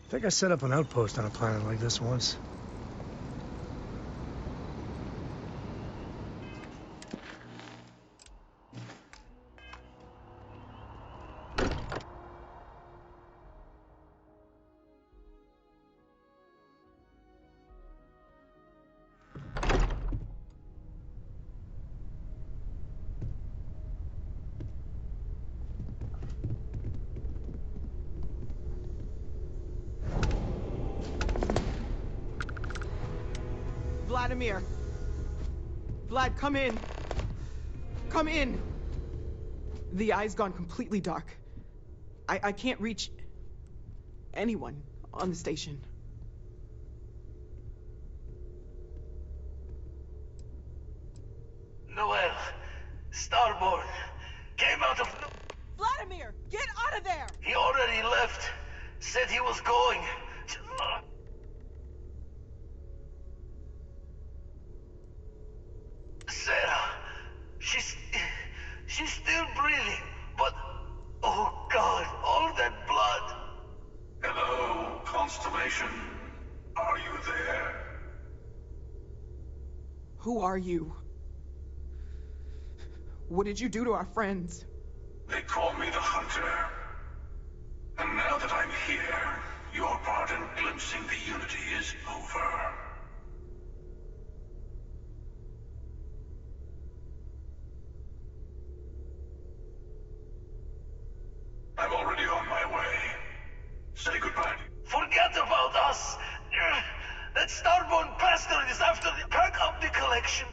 I think I set up an outpost on a planet like this once. Vladimir! Vlad, come in! Come in! The eye's gone completely dark. I can't reach anyone on the station. Noel, Starborn, came out of... Vladimir, get out of there! He already left. Said he was going. Sarah, she's still breathing, but... Oh God, all that blood! Hello, Constellation. Are you there? Who are you? What did you do to our friends? They call me the Hunter. And now that I'm here, your part in glimpsing the Unity is over. I'm already on my way. Say goodbye. Forget about us! That Starborn bastard is after the... Pack up the collection!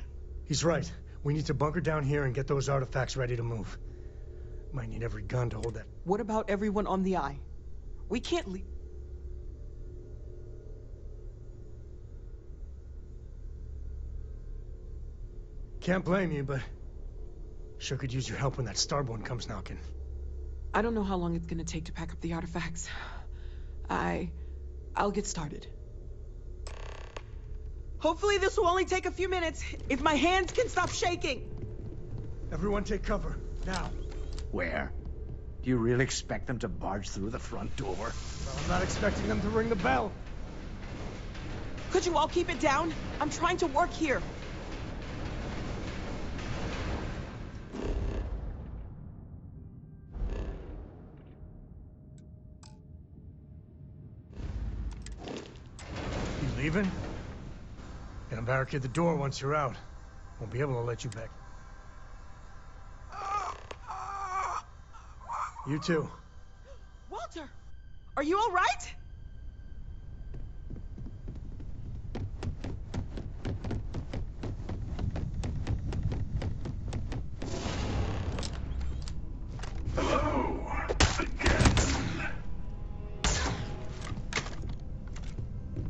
He's right. We need to bunker down here and get those artifacts ready to move. Might need every gun to hold that. What about everyone on the eye? We can't leave. Can't blame you, but sure could use your help when that Starborn comes knocking. I don't know how long it's gonna take to pack up the artifacts. I'll get started. Hopefully this will only take a few minutes, if my hands can stop shaking. Everyone take cover, now. Where? Do you really expect them to barge through the front door? Well, I'm not expecting them to ring the bell. Could you all keep it down? I'm trying to work here. You leaving? Gonna barricade the door once you're out. Won't be able to let you back. You too. Walter, are you all right? Hello, again.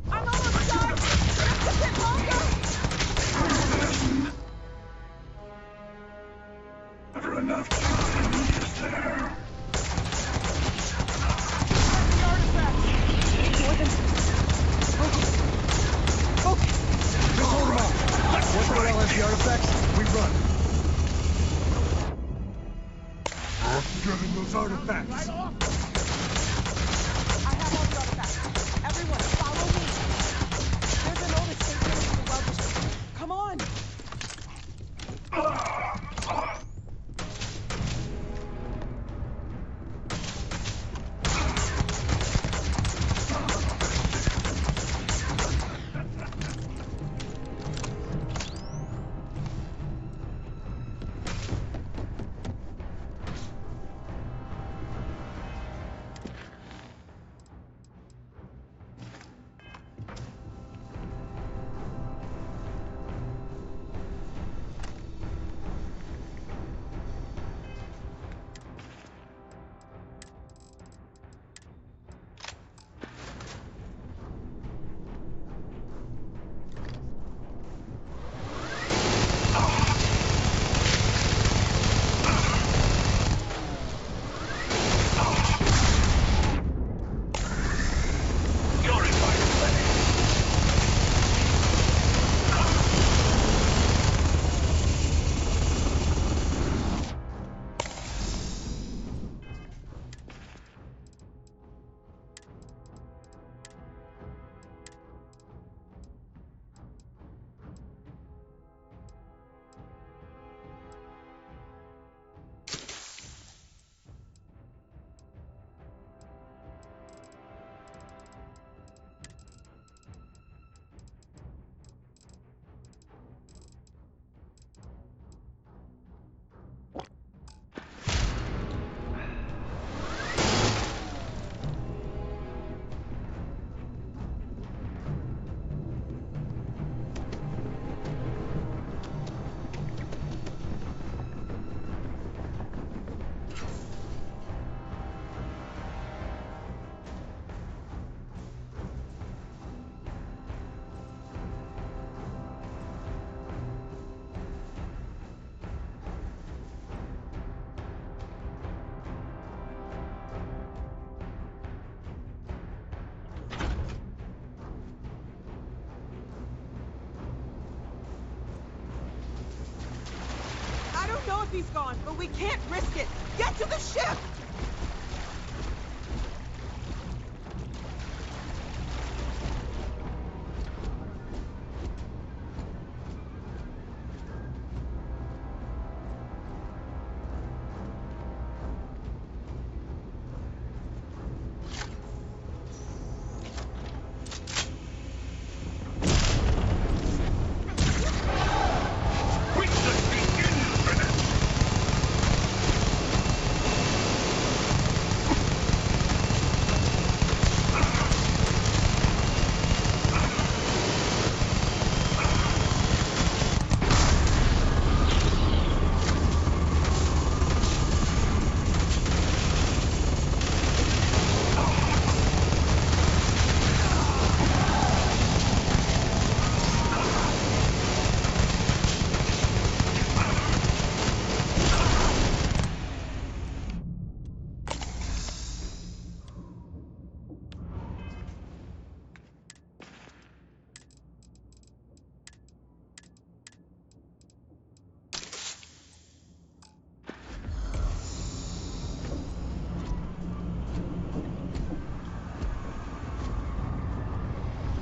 I'm almost done! Just a bit longer! Never enough time, is there? The artifact! trophy's gone, but we can't risk it. Get to the ship!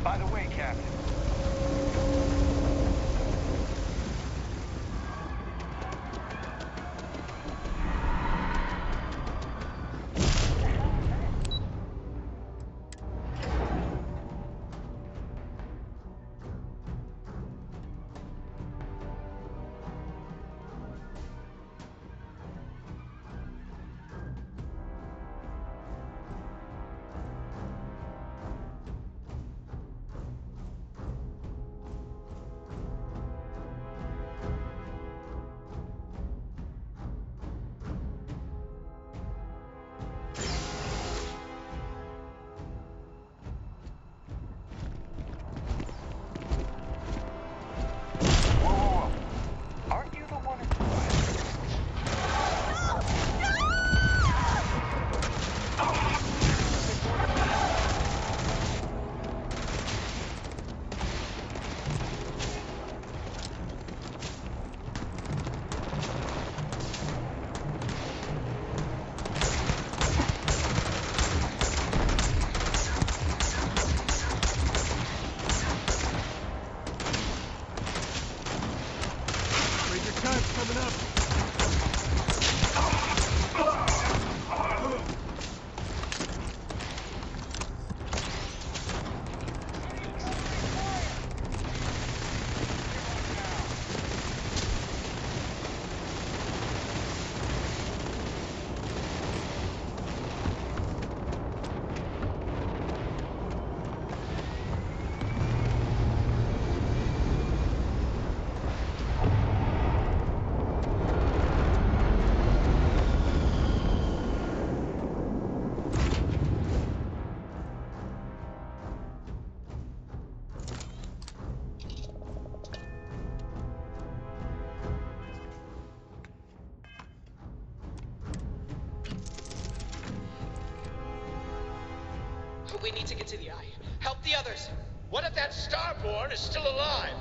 By the way, Captain. We need to get to the eye. Help the others. What if that Starborn is still alive?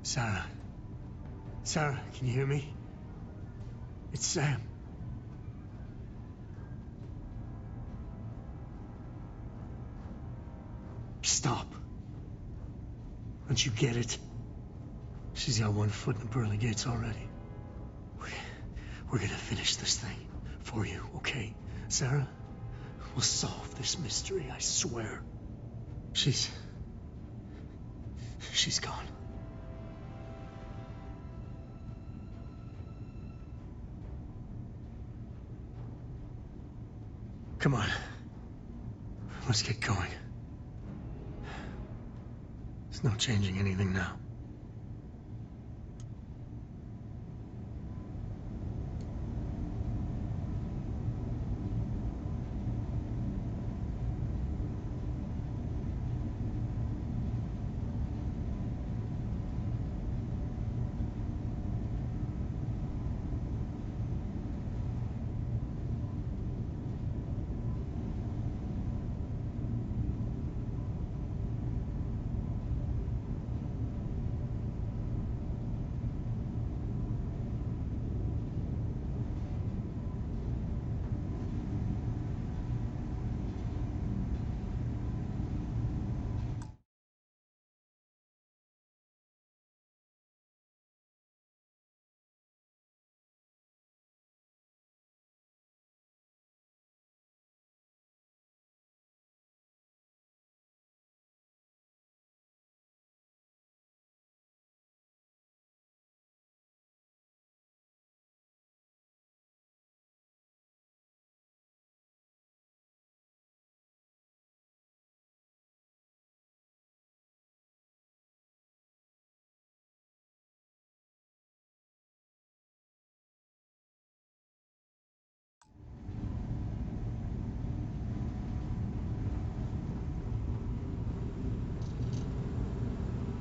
Sarah. Sarah, can you hear me? It's Sam. Stop. Don't you get it? She's got one foot in the pearly gates already. We're gonna finish this thing for you, okay? Sarah? We'll solve this mystery, I swear. She's gone. Come on. Let's get going. There's no changing anything now.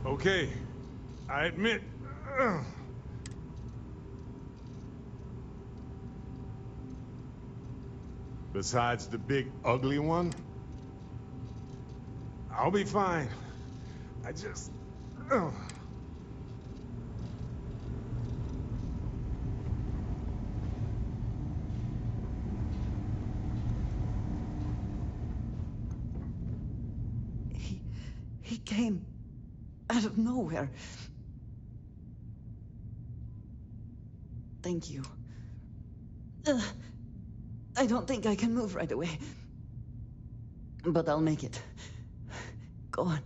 Okay, I admit. Besides the big ugly one, I'll be fine. I just... He came out of nowhere. Thank you. I don't think I can move right away. But I'll make it. Go on.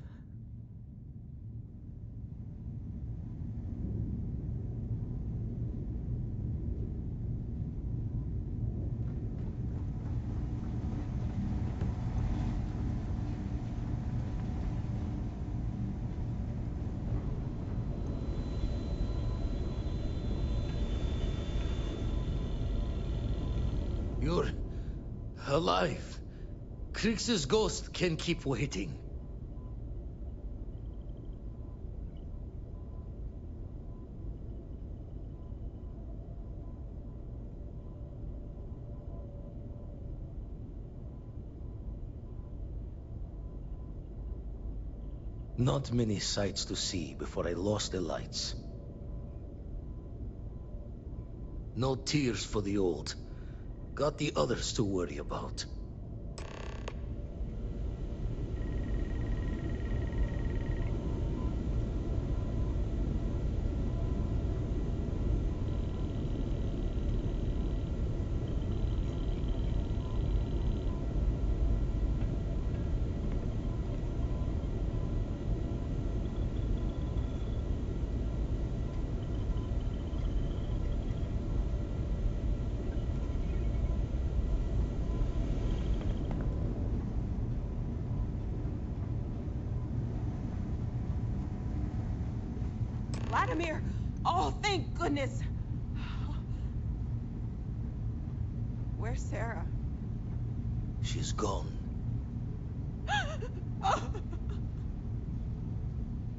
You're alive. Krix's ghost can keep waiting. Not many sights to see before I lost the lights. No tears for the old. Got the others to worry about. Vladimir! Oh, thank goodness! Where's Sarah? She's gone.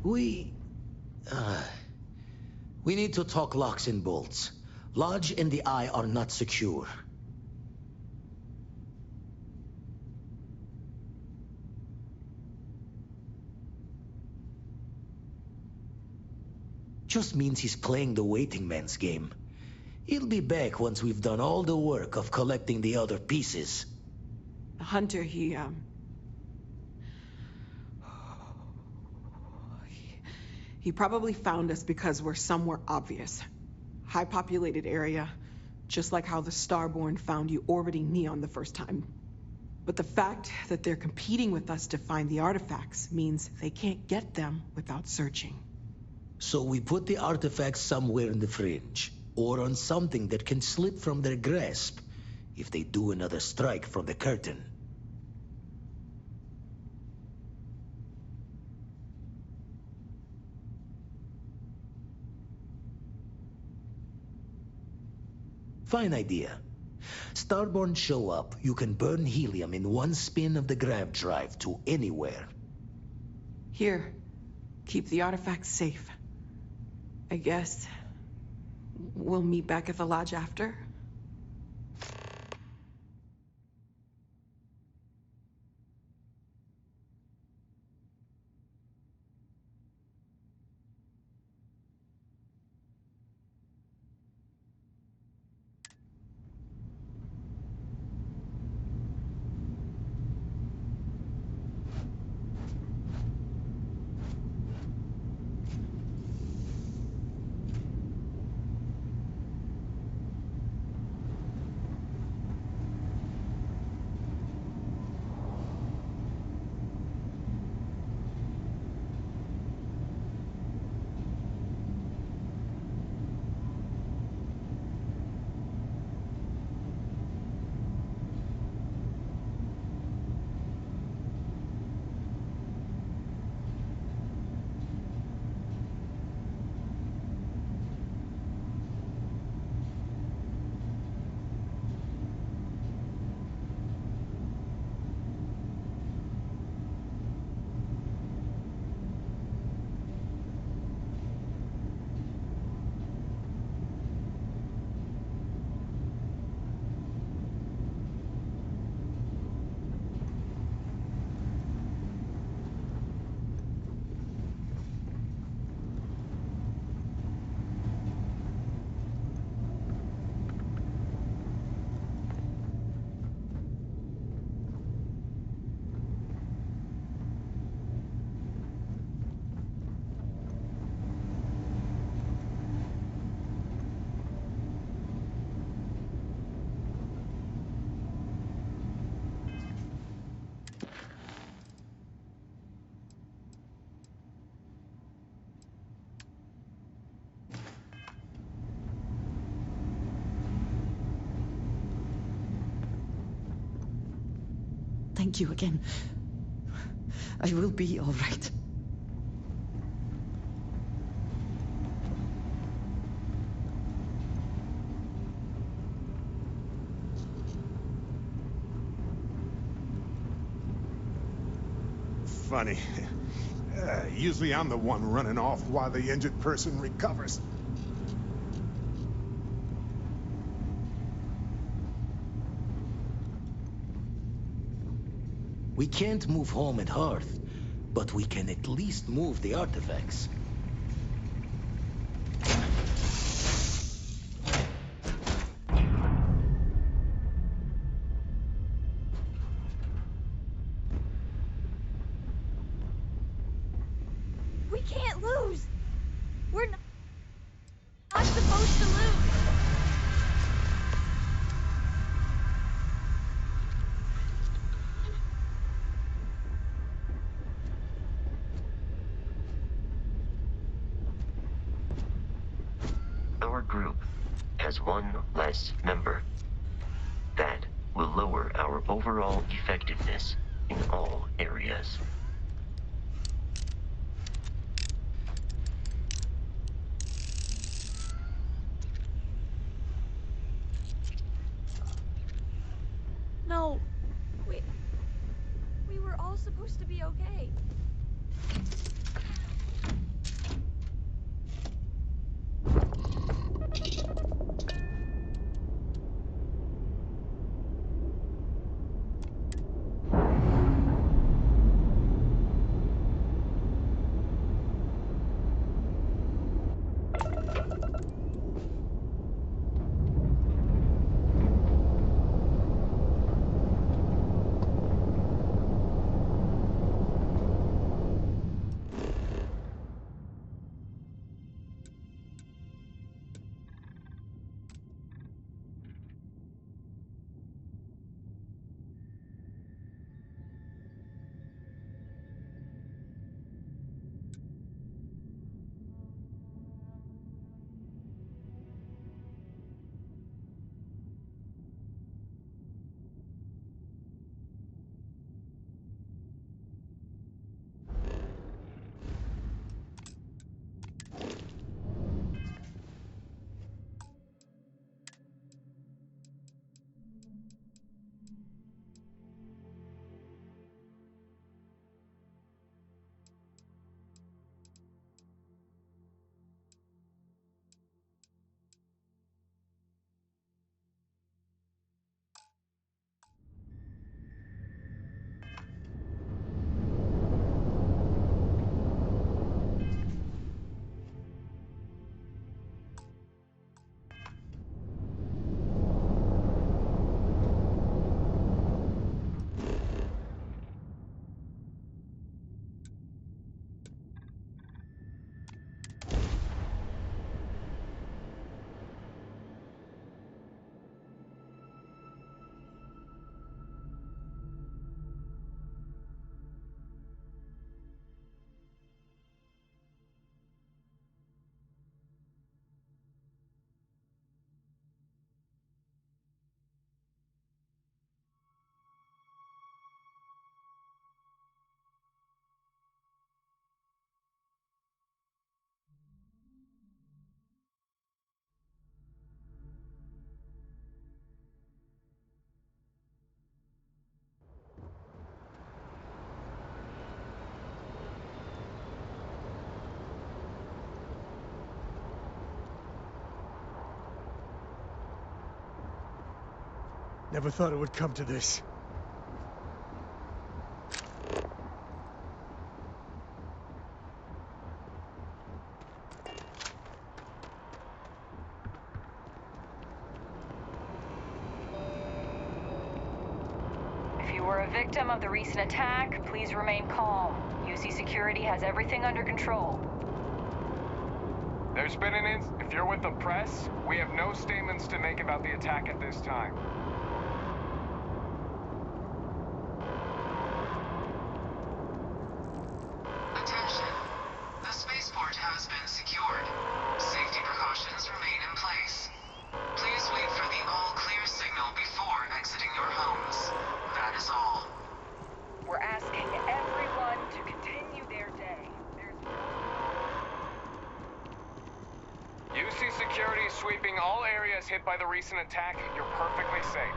We need to talk locks and bolts. Lodge and the Eye are not secure. Just means he's playing the waiting man's game. He'll be back once we've done all the work of collecting the other pieces. The hunter, he probably found us because we're somewhere obvious. High-populated area, just like how the Starborn found you orbiting Neon the first time. But the fact that they're competing with us to find the artifacts means they can't get them without searching. So we put the artifacts somewhere in the fringe, or on something that can slip from their grasp if they do another strike from the curtain. Fine idea. Starborn show up, you can burn helium in one spin of the grav drive to anywhere. Here, keep the artifacts safe. I guess we'll meet back at the lodge after. Thank you again. I will be all right. Funny. Usually I'm the one running off while the injured person recovers. We can't move home at Hearth, but we can at least move the artifacts. We can't lose! We're not supposed to lose! Our group has one less member. That will lower our overall effectiveness in all areas. No, we were all supposed to be okay. Never thought it would come to this. If you were a victim of the recent attack, please remain calm. UC Security has everything under control. There's been if you're with the press, we have no statements to make about the attack at this time. Attention. The spaceport has been secured. Safety precautions remain in place. Please wait for the all-clear signal before exiting your homes. That is all. We're asking everyone to continue their day. UC Security is sweeping all areas hit by the recent attack. You're perfectly safe.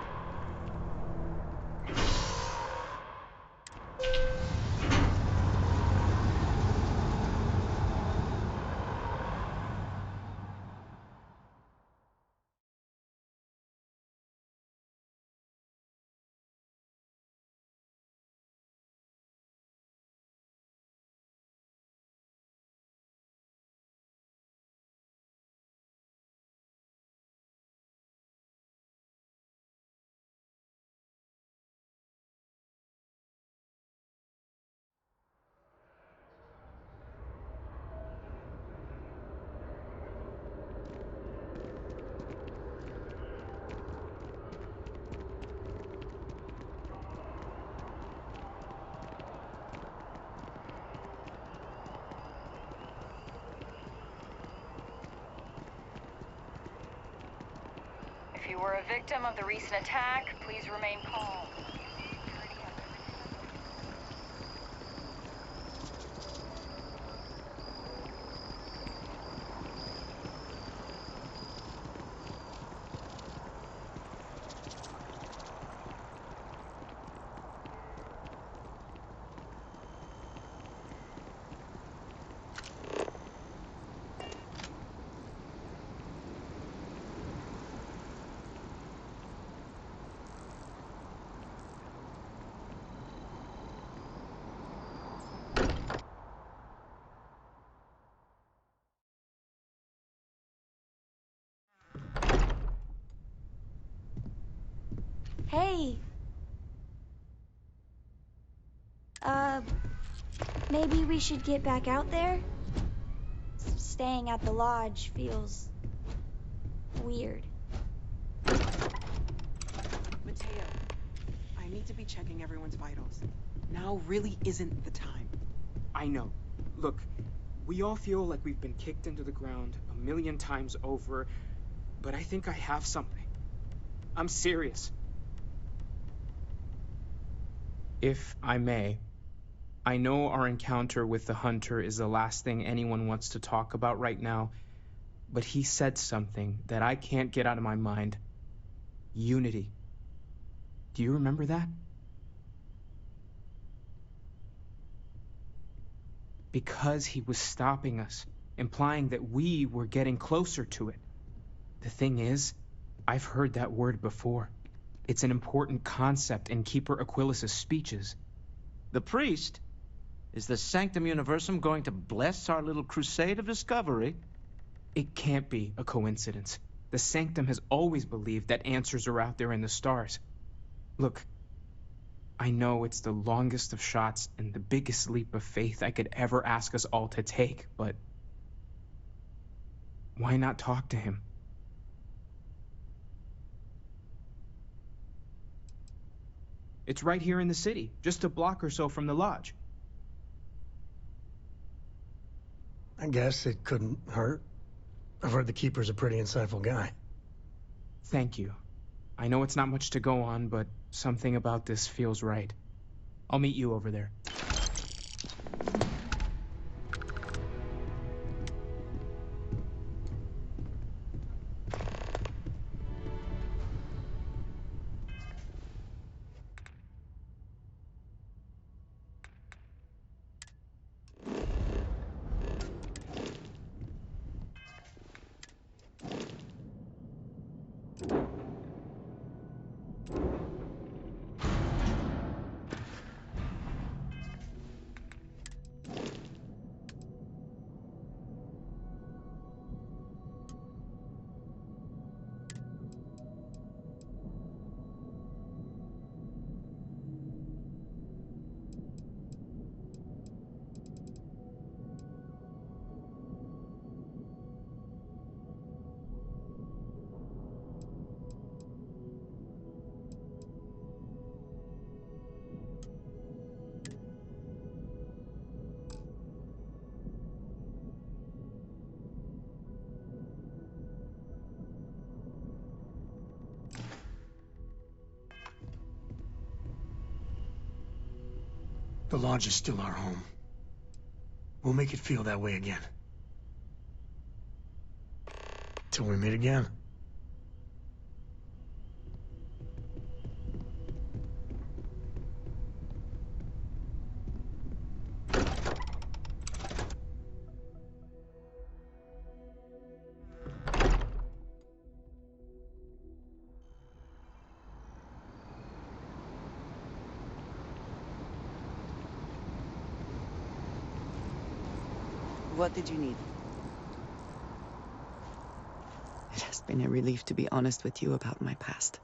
If you were a victim of the recent attack, please remain calm. Hey. Maybe we should get back out there? Staying at the lodge feels weird. Mateo, I need to be checking everyone's vitals. Now really isn't the time. I know. Look, we all feel like we've been kicked into the ground 1,000,000 times over, but I think I have something. I'm serious. If I may, I know our encounter with the hunter is the last thing anyone wants to talk about right now, but he said something that I can't get out of my mind. Unity. Do you remember that? Because he was stopping us, implying that we were getting closer to it. The thing is, I've heard that word before. It's an important concept in Keeper Aquilas's speeches. The priest? Is the Sanctum Universum going to bless our little crusade of discovery? It can't be a coincidence. The Sanctum has always believed that answers are out there in the stars. Look, I know it's the longest of shots and the biggest leap of faith I could ever ask us all to take, but why not talk to him? It's right here in the city, just a block or so from the lodge. I guess it couldn't hurt. I've heard the Keeper's a pretty insightful guy. Thank you. I know it's not much to go on, but something about this feels right. I'll meet you over there. The Lodge is still our home. We'll make it feel that way again. Till we meet again. What did you need? It has been a relief to be honest with you about my past.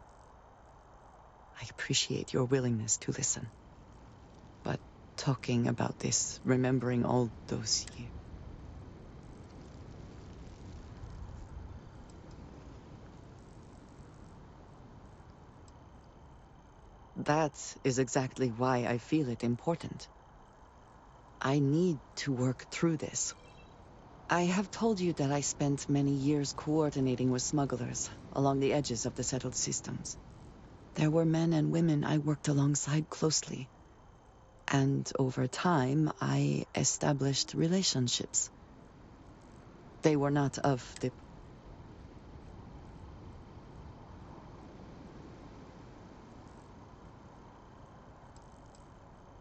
I appreciate your willingness to listen. But talking about this, remembering all those years... That is exactly why I feel it important. I need to work through this. I have told you that I spent many years coordinating with smugglers along the edges of the settled systems. There were men and women I worked alongside closely. And over time, I established relationships. They were not of the...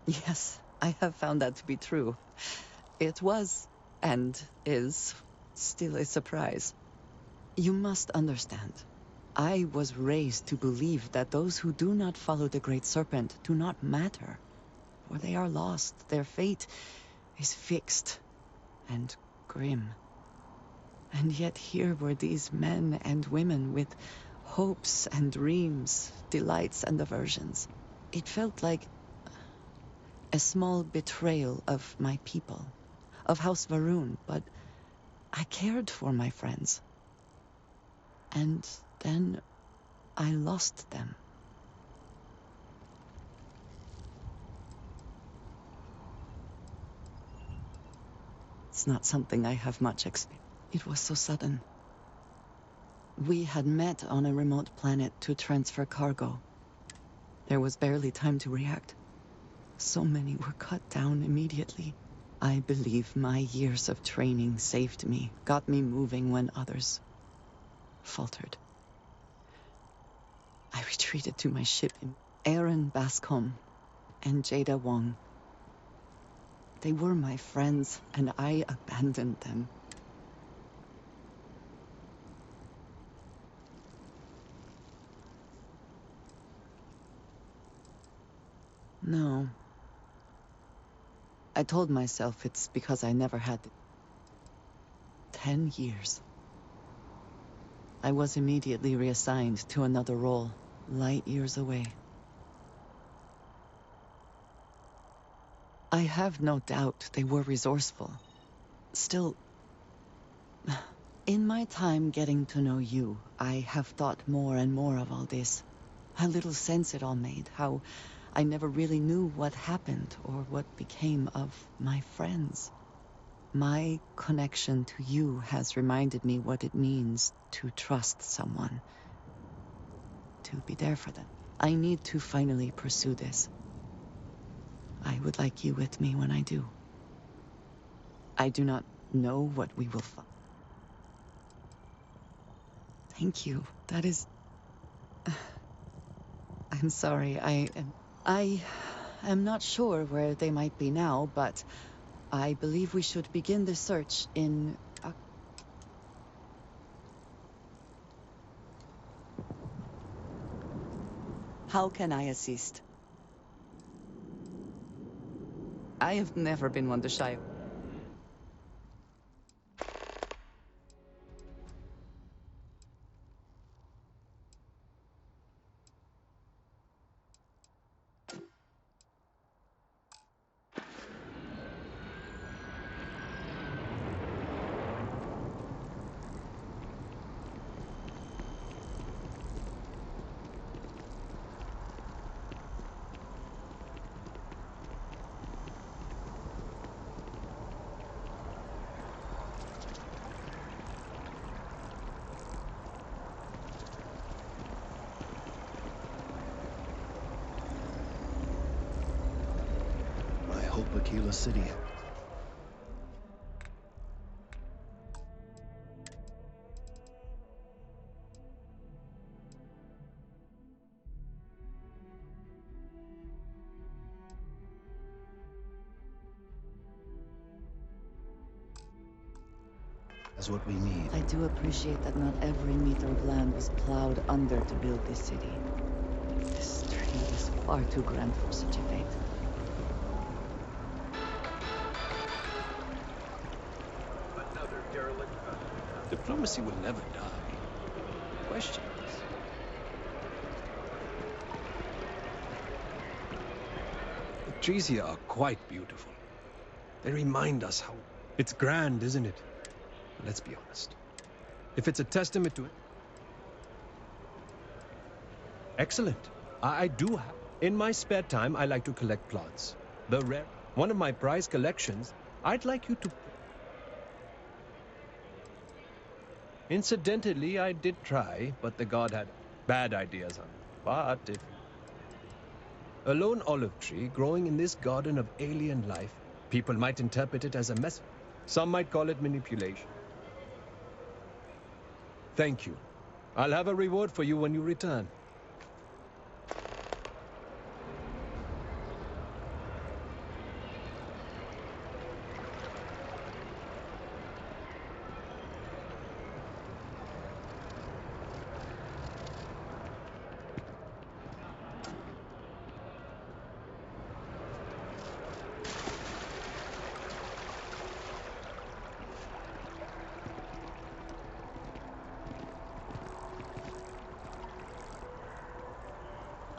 Yes, I have found that to be true. It was, and is, still a surprise. You must understand. I was raised to believe that those who do not follow the Great Serpent do not matter. For they are lost. Their fate is fixed and grim. And yet here were these men and women with hopes and dreams, delights and aversions. It felt like a small betrayal of my people, of House Varun, but I cared for my friends. And then I lost them. It's not something I have much experience. It was so sudden. We had met on a remote planet to transfer cargo. There was barely time to react. So many were cut down immediately. I believe my years of training saved me, got me moving when others faltered. I retreated to my ship in Aaron Bascom and Jada Wong. They were my friends, and I abandoned them. No. I told myself it's because I never had 10 years. I was immediately reassigned to another role, light years away. I have no doubt they were resourceful. Still, in my time getting to know you, I have thought more and more of all this. How little sense it all made, how I never really knew what happened or what became of my friends. My connection to you has reminded me what it means to trust someone, to be there for them. I need to finally pursue this. I would like you with me when I do. I do not know what we will find. Thank you. That is... I'm sorry, I am not sure where they might be now, but I believe we should begin the search in... How can I assist? I have never been one to shy. Aquila City. Is what we need. I do appreciate that not every meter of land was plowed under to build this city. This tree is far too grand for such a fate. Another derelict. Diplomacy will never die. Questions? The trees here are quite beautiful. They remind us how... It's grand, isn't it? Let's be honest. If it's a testament to it... Excellent. I do have... In my spare time, I like to collect plants. The rare... One of my prized collections, I'd like you to... Incidentally, I did try, but the god had bad ideas on it. But if... A lone olive tree growing in this garden of alien life, people might interpret it as a message. Some might call it manipulation. Thank you. I'll have a reward for you when you return.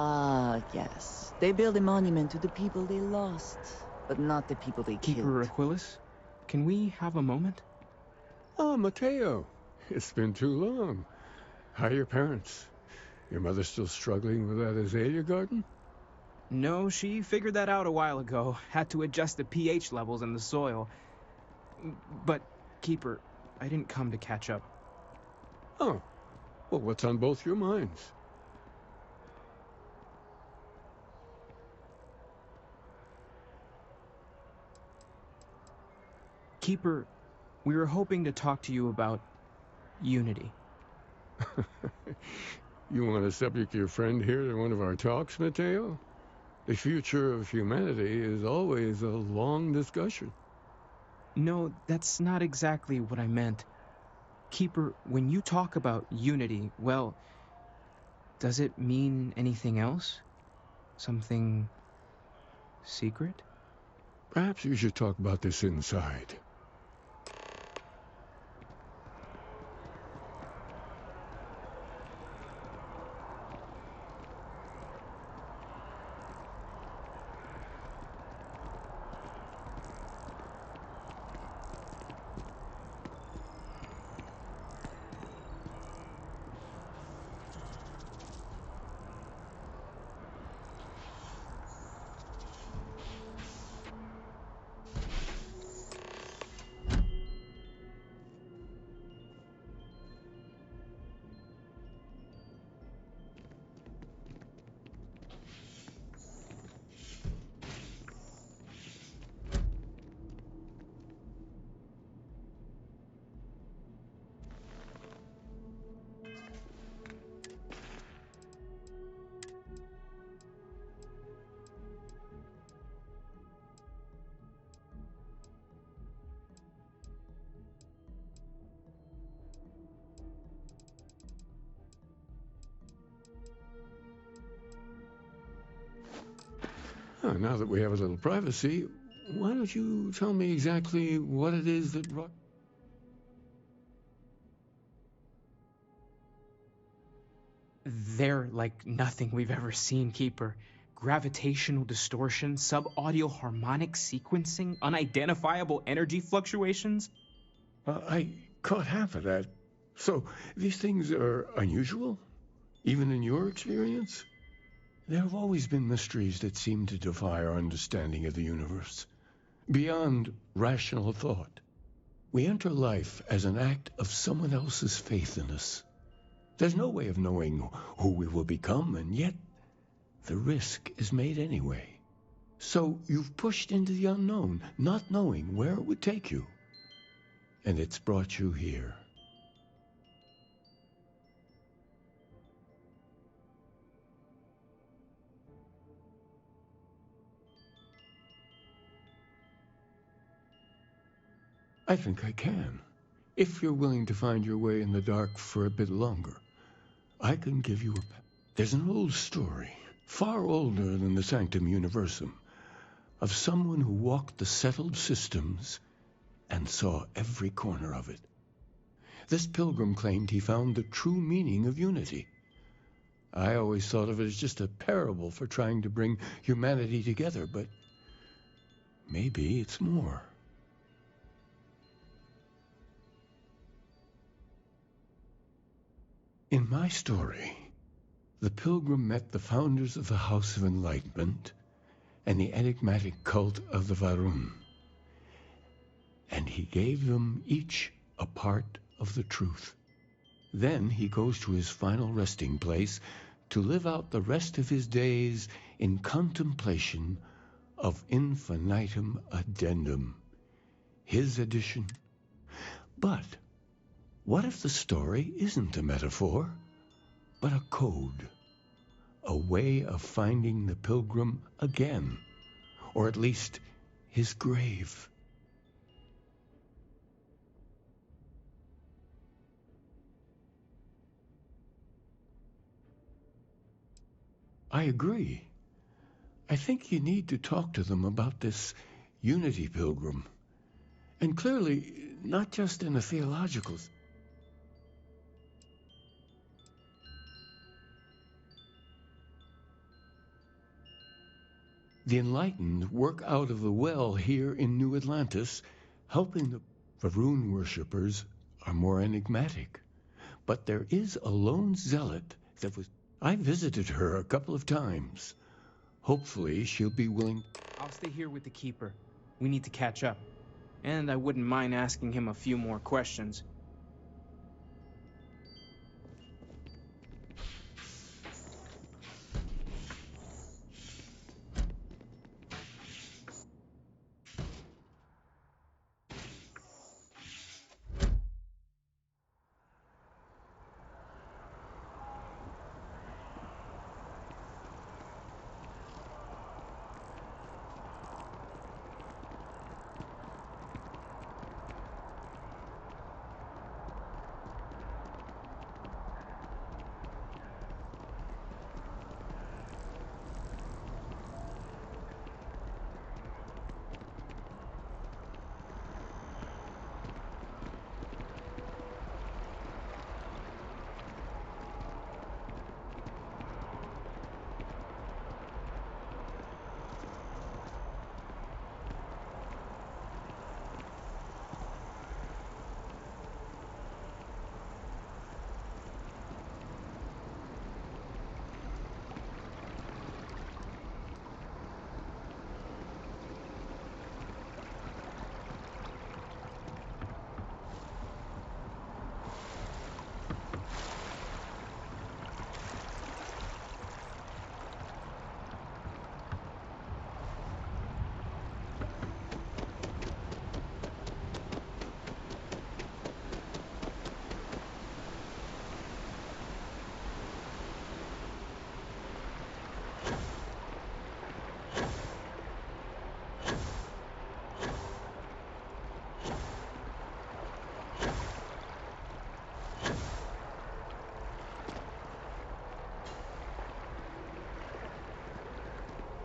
Ah, yes. They build a monument to the people they lost, but not the people they killed. Keeper Aquilus, can we have a moment? Oh, Mateo. It's been too long. How are your parents? Your mother still struggling with that azalea garden? No, she figured that out a while ago. Had to adjust the pH levels in the soil. But, Keeper, I didn't come to catch up. Oh. Well, what's on both your minds? Keeper, we were hoping to talk to you about unity. You want to subject your friend here to one of our talks, Mateo? The future of humanity is always a long discussion. No, that's not exactly what I meant. Keeper, when you talk about unity, well, does it mean anything else? Something secret? Perhaps you should talk about this inside. Now that we have a little privacy, why don't you tell me exactly what it is that brought... They're like nothing we've ever seen, Keeper. Gravitational distortion, sub-audio harmonic sequencing, unidentifiable energy fluctuations. I caught half of that. So, these things are unusual? Even in your experience? There have always been mysteries that seem to defy our understanding of the universe. Beyond rational thought. We enter life as an act of someone else's faith in us. There's no way of knowing who we will become, and yet the risk is made anyway. So you've pushed into the unknown, not knowing where it would take you. And it's brought you here. I think I can. If you're willing to find your way in the dark for a bit longer, I can give you a... There's an old story, far older than the Sanctum Universum, of someone who walked the settled systems and saw every corner of it. This pilgrim claimed he found the true meaning of unity. I always thought of it as just a parable for trying to bring humanity together, but maybe it's more. In my story, the pilgrim met the founders of the House of Enlightenment and the enigmatic cult of the Varun, and he gave them each a part of the truth. Then he goes to his final resting place to live out the rest of his days in contemplation of infinitum addendum, his addition. But what if the story isn't a metaphor, but a code, a way of finding the pilgrim again, or at least his grave? I agree. I think you need to talk to them about this unity pilgrim. And clearly, not just in a theological... The enlightened work out of the well here in New Atlantis, helping the Varun worshippers are more enigmatic. But there is a lone zealot that was... I visited her a couple of times. Hopefully she'll be willing... I'll stay here with the Keeper. We need to catch up. And I wouldn't mind asking him a few more questions.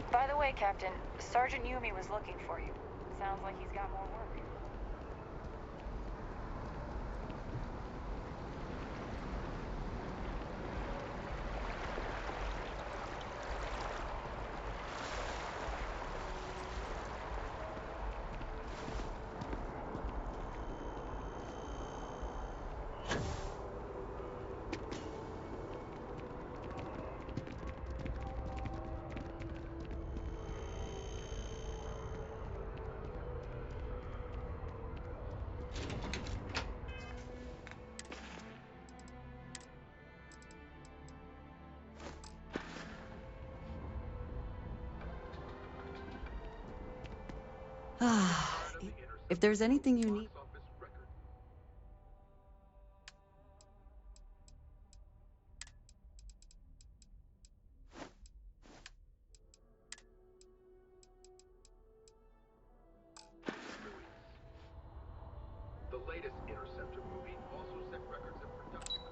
By the way, Captain, Sergeant Yumi was looking for you. Sounds like he's got more work. If there's anything you need... The latest Interceptor movie also set records of production.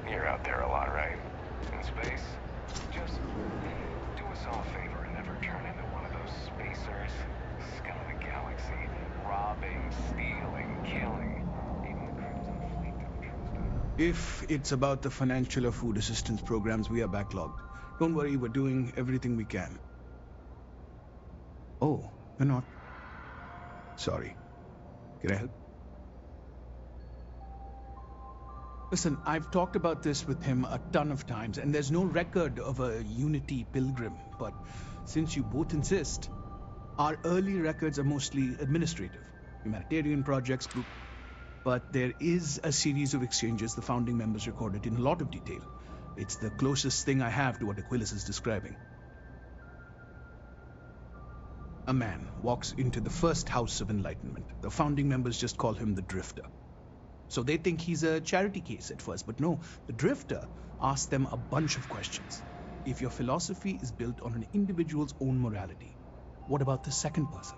You're out there a lot, right? In space? Just do us all a favor and never turn into one of those spacers. Scum of the galaxy. Robbing, stealing, killing. Even the Crimson Fleet don't trust them. If it's about the financial or food assistance programs, we are backlogged. Don't worry, we're doing everything we can. Oh, we're not. Sorry. Can I help? Listen, I've talked about this with him a ton of times, and there's no record of a Unity pilgrim. But since you both insist, our early records are mostly administrative. Humanitarian projects, group. But there is a series of exchanges the founding members recorded in a lot of detail. It's the closest thing I have to what Aquilus is describing. A man walks into the first house of enlightenment. The founding members just call him the Drifter. So they think he's a charity case at first, but no, the Drifter asks them a bunch of questions. If your philosophy is built on an individual's own morality, what about the second person?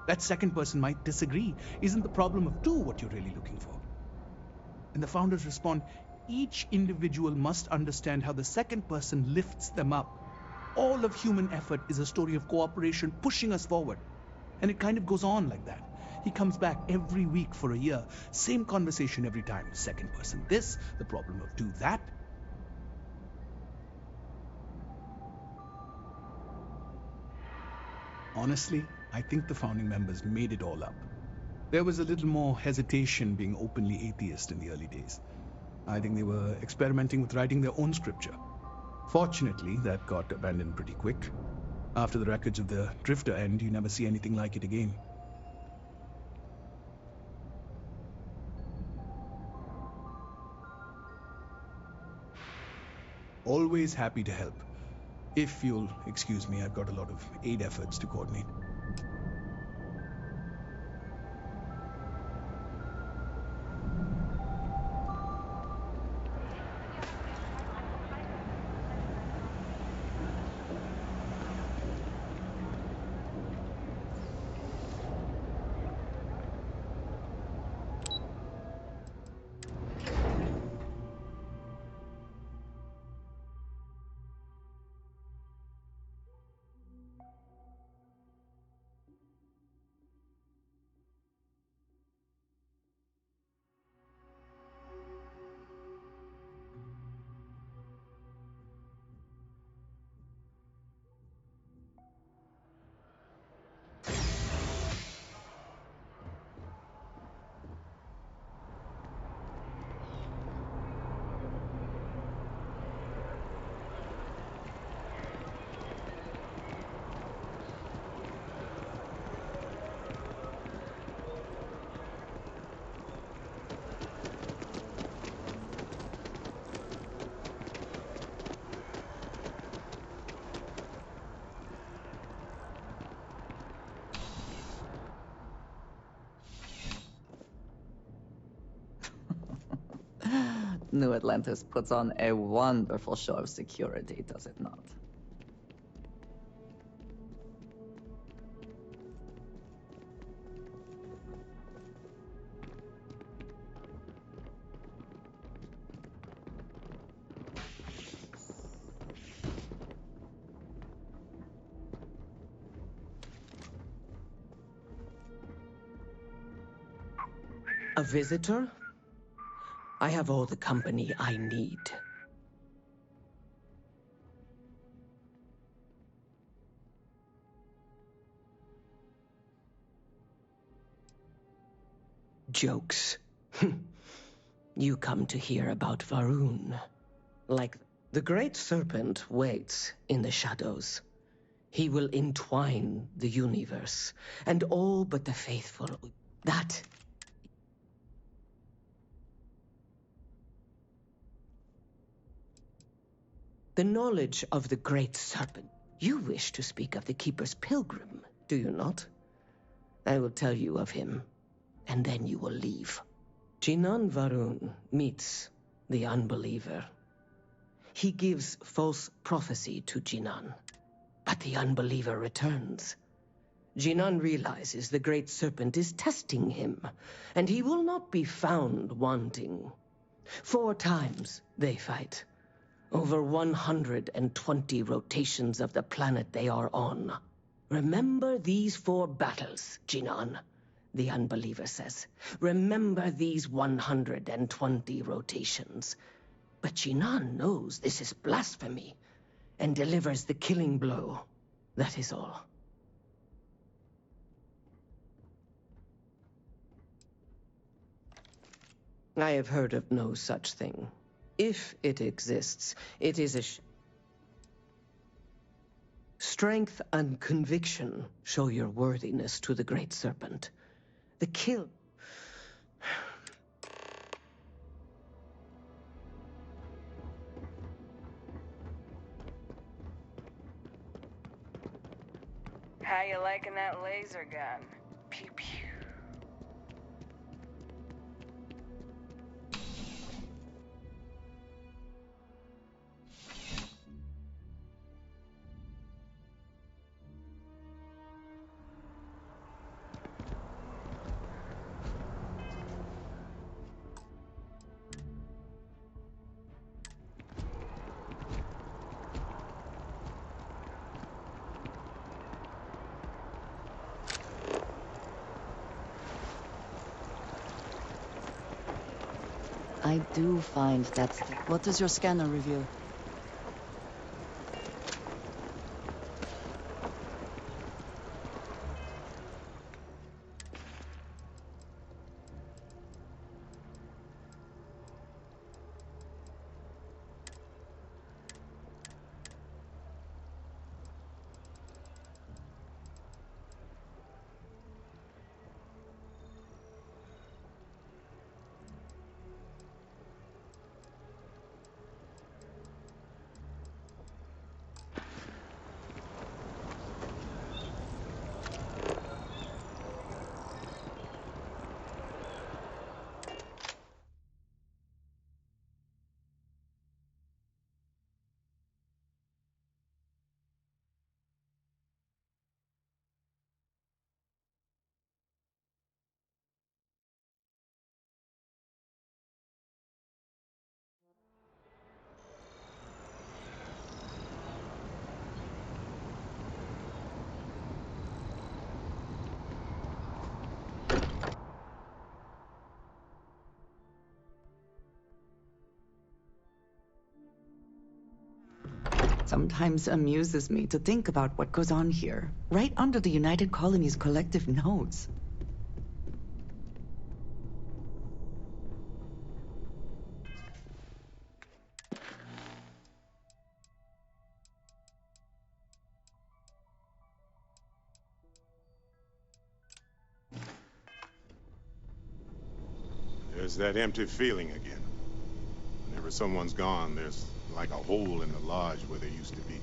That second person might disagree. Isn't the problem of two what you're really looking for? And the founders respond, each individual must understand how the second person lifts them up. All of human effort is a story of cooperation pushing us forward. And it kind of goes on like that. He comes back every week for a year. Same conversation every time. Second person this, the problem of two that. Honestly, I think the founding members made it all up. There was a little more hesitation being openly atheist in the early days. I think they were experimenting with writing their own scripture. Fortunately, that got abandoned pretty quick. After the records of the Drifter end, you never see anything like it again. Always happy to help. If you'll excuse me, I've got a lot of aid efforts to coordinate. New Atlantis puts on a wonderful show of security, does it not? A visitor? I have all the company I need. Jokes. You come to hear about Varun. Like the great serpent waits in the shadows. He will entwine the universe, and all but the faithful. That the knowledge of the great serpent. You wish to speak of the Keeper's pilgrim, do you not? I will tell you of him, and then you will leave. Jinan Varun meets the unbeliever. He gives false prophecy to Jinan, but the unbeliever returns. Jinan realizes the great serpent is testing him, and he will not be found wanting. 4 times they fight. Over 120 rotations of the planet they are on. Remember these 4 battles, Jinan, the unbeliever says. Remember these 120 rotations. But Jinan knows this is blasphemy, and delivers the killing blow. That is all. I have heard of no such thing. If it exists, it is a strength and conviction show your worthiness to the great serpent. The kill... How you liking that laser gun? Pew pew. I do find that's... What does your scanner reveal? Sometimes amuses me to think about what goes on here, right under the United Colony's collective nose. There's that empty feeling again. Whenever someone's gone, there's like a hole in the lodge where there used to be.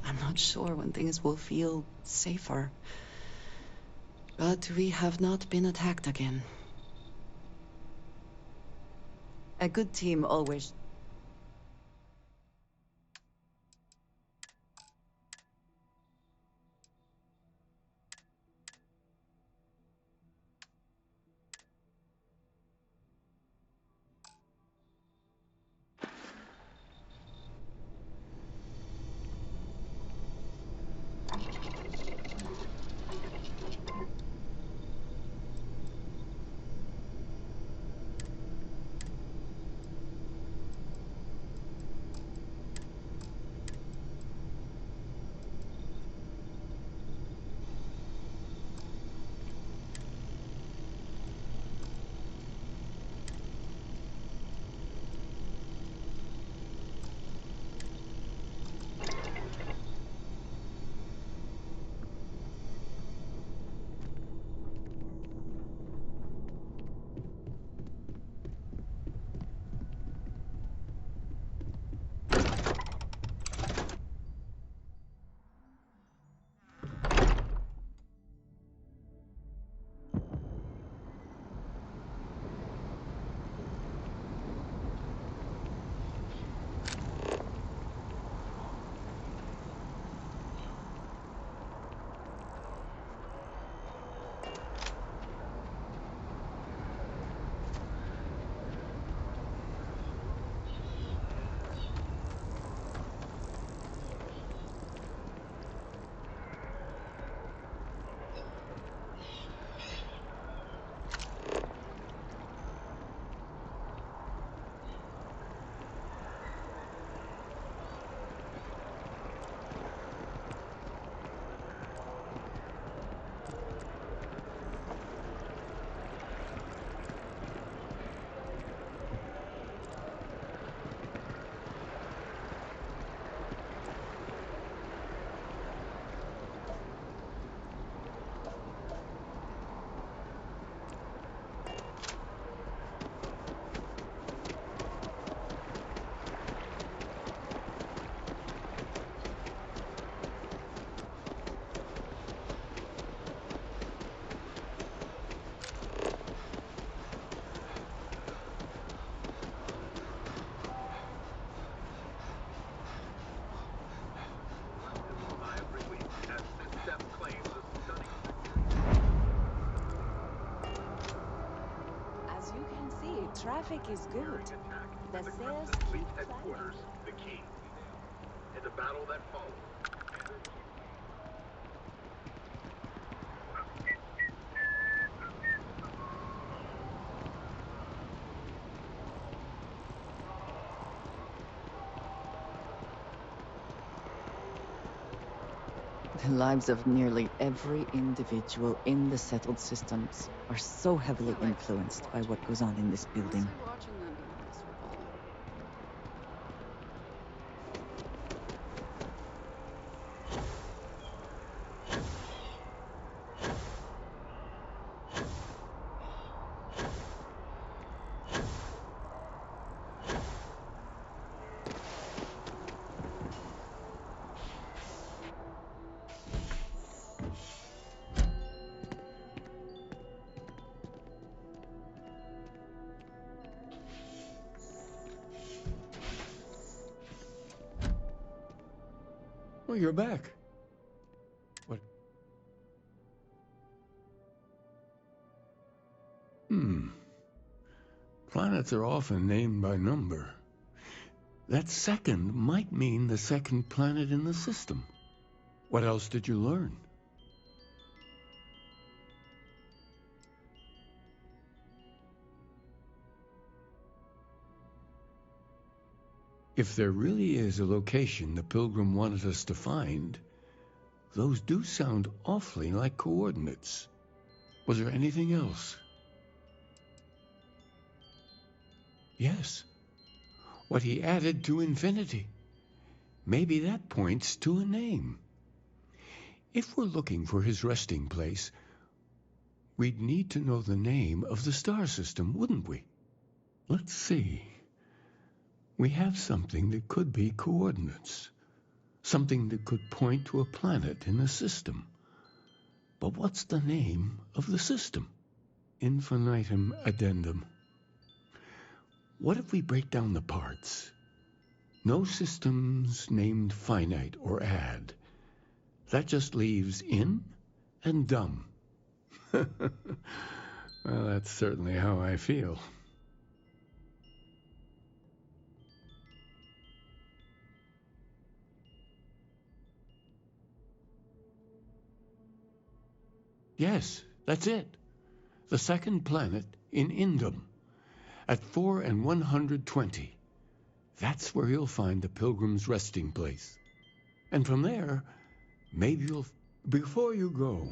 I'm not sure when things will feel safer. But we have not been attacked again. A good team always... see, traffic is good. The sales keep headquarters, the key. In the battle that follows. The lives of nearly every individual in the settled systems are so heavily influenced by what goes on in this building. Oh, you're back. What? Planets are often named by number. That second might mean the second planet in the system. What else did you learn? If there really is a location the Pilgrim wanted us to find, those do sound awfully like coordinates. Was there anything else? Yes. What he added to infinity. Maybe that points to a name. If we're looking for his resting place, we'd need to know the name of the star system, wouldn't we? Let's see. We have something that could be coordinates. Something that could point to a planet in the system. But what's the name of the system? Infinitum addendum. What if we break down the parts? No systems named finite or add. That just leaves in and dumb. Well, that's certainly how I feel. Yes, that's it. The second planet in Indum, at 4 and 120. That's where you'll find the Pilgrim's resting place. And from there, maybe you'll... Before you go,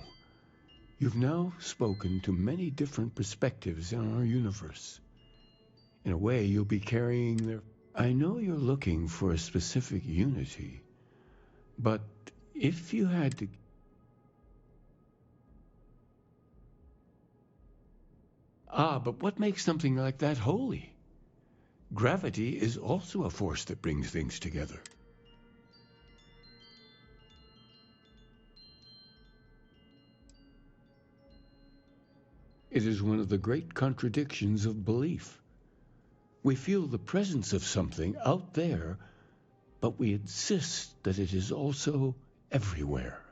you've now spoken to many different perspectives in our universe. In a way, you'll be carrying their... I know you're looking for a specific unity, but if you had to... But what makes something like that holy? Gravity is also a force that brings things together. It is one of the great contradictions of belief. We feel the presence of something out there, but we insist that it is also everywhere.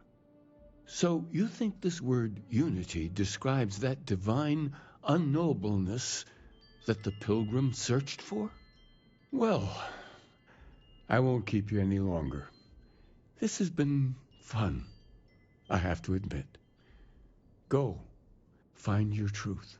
So you think this word unity describes that divine unknowableness that the Pilgrim searched for? Well, I won't keep you any longer. This has been fun, I have to admit. Go, find your truth.